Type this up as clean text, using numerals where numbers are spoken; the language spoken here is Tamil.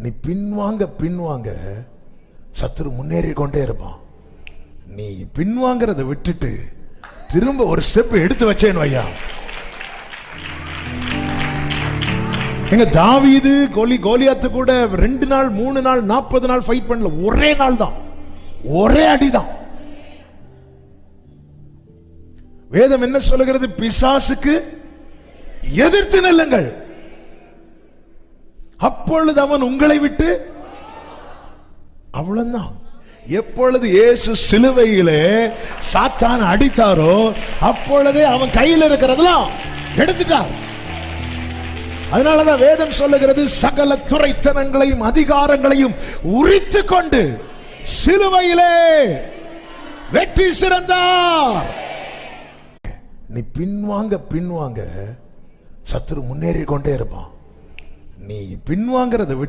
நீ பின்வாங்க சத்துரு முன்னேறி கொண்டே இருப்பான். நீ பின்வாங்கிறத விட்டுட்டு திரும்ப ஒரு ஸ்டெப் எடுத்து வச்சேன் ஐயா. எங்க தாவீது கோலியாத்து கூட 2 நாள் 3 நாள் 40 நாள் ஃபைட் பண்ணல. ஒரே நாள் தான், ஒரே அடிதான். வேதம் என்ன சொல்லுகிறது? பிசாசுக்கு எதிர்த்து நில்லுங்கள், அப்பொழுது அவன் உங்களை விட்டு. அவ்வளவுதான். எப்பொழுது இயேசு சிலுவையிலே சாத்தான் அடித்தாரோ அப்பொழுதே அவன் கையில் இருக்கிறதெல்லாம் எடுத்துட்டார். அதனாலதான் வேதம் சொல்லுகிறது, சகல துரைத்தனங்களையும் அதிகாரங்களையும் உரித்து கொண்டு சிலுவையிலே வெற்றி சிறந்தார். நீ பின்வாங்க சத்துரு முன்னேறி கொண்டே இருப்பான். நீ பின்வாங்கிறத விட்டு